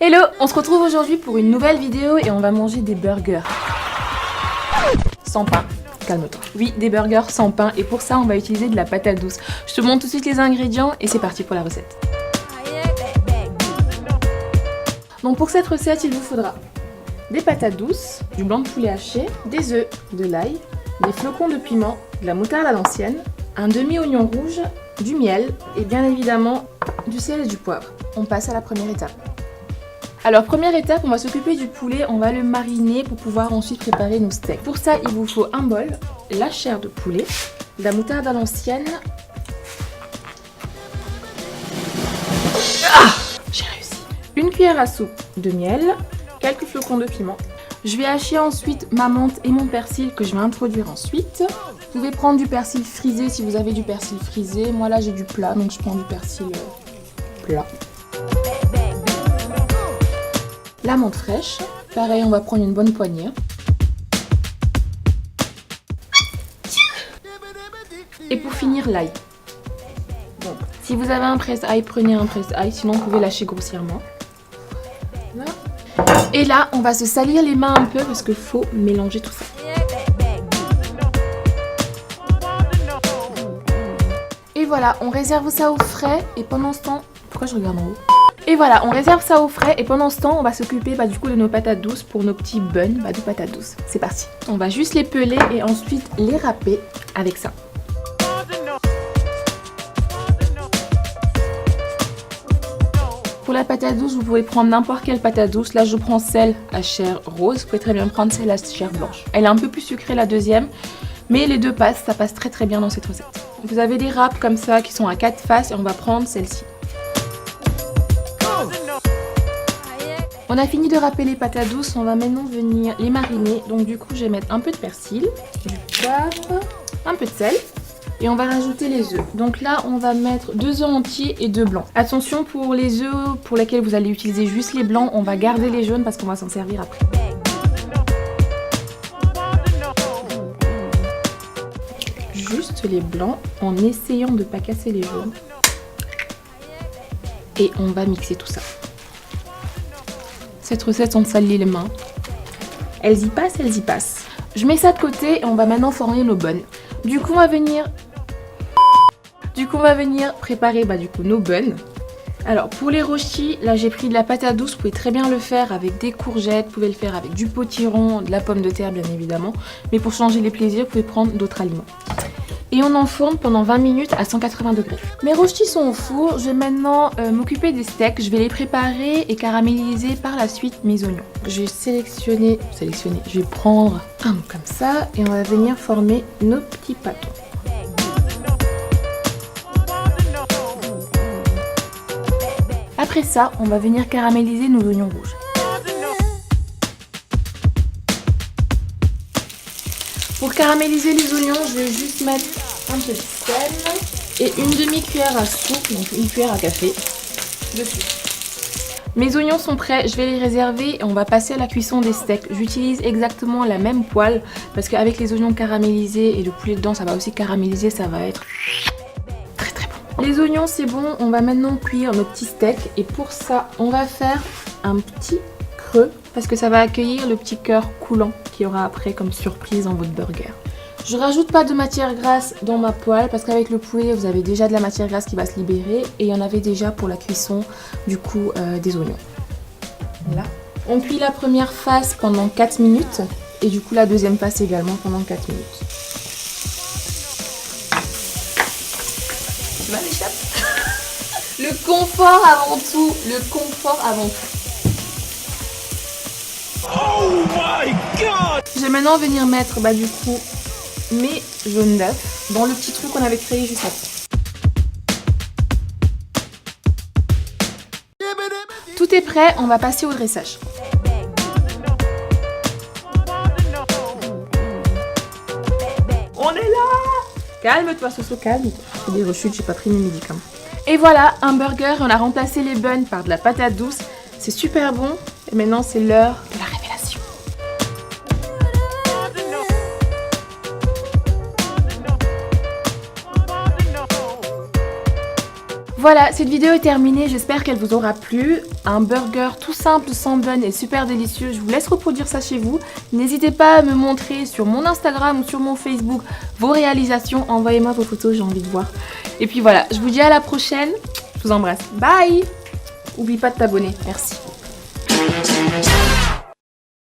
Hello, on se retrouve aujourd'hui pour une nouvelle vidéo et on va manger des burgers. Sans pain, calme-toi. Oui, des burgers sans pain et pour ça on va utiliser de la patate douce. Je te montre tout de suite les ingrédients et c'est parti pour la recette. Donc pour cette recette, il vous faudra des patates douces, du blanc de poulet haché, des œufs, de l'ail, des flocons de piment, de la moutarde à l'ancienne, un demi-oignon rouge, du miel et bien évidemment du sel et du poivre. On passe à la première étape. Alors première étape, on va s'occuper du poulet, on va le mariner pour pouvoir ensuite préparer nos steaks. Pour ça, il vous faut un bol, la chair de poulet, de la moutarde à l'ancienne. J'ai réussi. Une cuillère à soupe de miel, quelques flocons de piment. Je vais hacher ensuite ma menthe et mon persil que je vais introduire ensuite. Vous pouvez prendre du persil frisé si vous avez du persil frisé. Moi là j'ai du plat, donc je prends du persil plat. La menthe fraîche, pareil on va prendre une bonne poignée. Et pour finir l'ail. Donc, si vous avez un presse-ail, prenez un presse-ail, sinon vous pouvez lâcher grossièrement. Là. Et là on va se salir les mains un peu parce qu'il faut mélanger tout ça. Et voilà, on réserve ça au frais et pendant ce temps... Pourquoi je regarde en haut ? Et voilà, on réserve ça au frais et pendant ce temps, on va s'occuper du coup de nos patates douces pour nos petits buns de patates douces. C'est parti. On va juste les peler et ensuite les râper avec ça. Pour la patate douce, vous pouvez prendre n'importe quelle patate douce. Là, je prends celle à chair rose. Vous pouvez très bien prendre celle à chair blanche. Elle est un peu plus sucrée la deuxième, mais les deux passent. Ça passe très bien dans cette recette. Vous avez des râpes comme ça qui sont à 4 faces et on va prendre celle-ci. On a fini de râper les patates douces, on va maintenant venir les mariner. Donc du coup, je vais mettre un peu de persil, du poivre, un peu de sel et on va rajouter les œufs. Donc là, on va mettre 2 œufs entiers et 2 blancs. Attention pour les œufs pour lesquels vous allez utiliser juste les blancs, on va garder les jaunes parce qu'on va s'en servir après. Juste les blancs en essayant de ne pas casser les jaunes. Et on va mixer tout ça. Cette recette, on salit les mains. Elles y passent, elles y passent. Je mets ça de côté et on va maintenant former nos buns. Du coup, on va venir préparer nos buns. Alors, pour les rochis, là, j'ai pris de la patate douce. Vous pouvez très bien le faire avec des courgettes. Vous pouvez le faire avec du potiron, de la pomme de terre, bien évidemment. Mais pour changer les plaisirs, vous pouvez prendre d'autres aliments. Et on enfourne pendant 20 minutes à 180 degrés. Mes rochis sont au four, je vais maintenant m'occuper des steaks. Je vais les préparer et caraméliser par la suite mes oignons. Je vais sélectionner, je vais prendre un comme ça et on va venir former nos petits pâtons. Après ça, on va venir caraméliser nos oignons rouges. Pour caraméliser les oignons, je vais juste mettre un peu de sel et une demi-cuillère à soupe, donc une cuillère à café, dessus. Mes oignons sont prêts, je vais les réserver et on va passer à la cuisson des steaks. J'utilise exactement la même poêle parce qu'avec les oignons caramélisés et le poulet dedans, ça va aussi caraméliser, ça va être très bon. Les oignons, c'est bon, on va maintenant cuire nos petits steaks et pour ça, on va faire un petit creux parce que ça va accueillir le petit cœur coulant qu'il y aura après comme surprise dans votre burger. Je rajoute pas de matière grasse dans ma poêle parce qu'avec le poulet vous avez déjà de la matière grasse qui va se libérer et il y en avait déjà pour la cuisson du coup des oignons. Là. On cuit la première phase pendant 4 minutes et du coup la deuxième phase également pendant 4 minutes. Tu vas l'échappe. Le confort avant tout, le confort avant tout. Oh my god! Je vais maintenant venir mettre du coup mes jaunes d'œufs dans le petit truc qu'on avait créé juste après. Tout est prêt, on va passer au dressage. On est là! Calme-toi Soso, calme. J'ai des rechutes, j'ai pas pris mes médicaments. Et voilà, un burger, on a remplacé les buns par de la patate douce. C'est super bon. Et maintenant c'est l'heure de la révélation. Voilà, cette vidéo est terminée, j'espère qu'elle vous aura plu. Un burger tout simple, sans bun et super délicieux, je vous laisse reproduire ça chez vous. N'hésitez pas à me montrer sur mon Instagram ou sur mon Facebook vos réalisations, envoyez-moi vos photos, j'ai envie de voir. Et puis voilà, je vous dis à la prochaine, je vous embrasse, bye! Oublie pas de t'abonner, merci.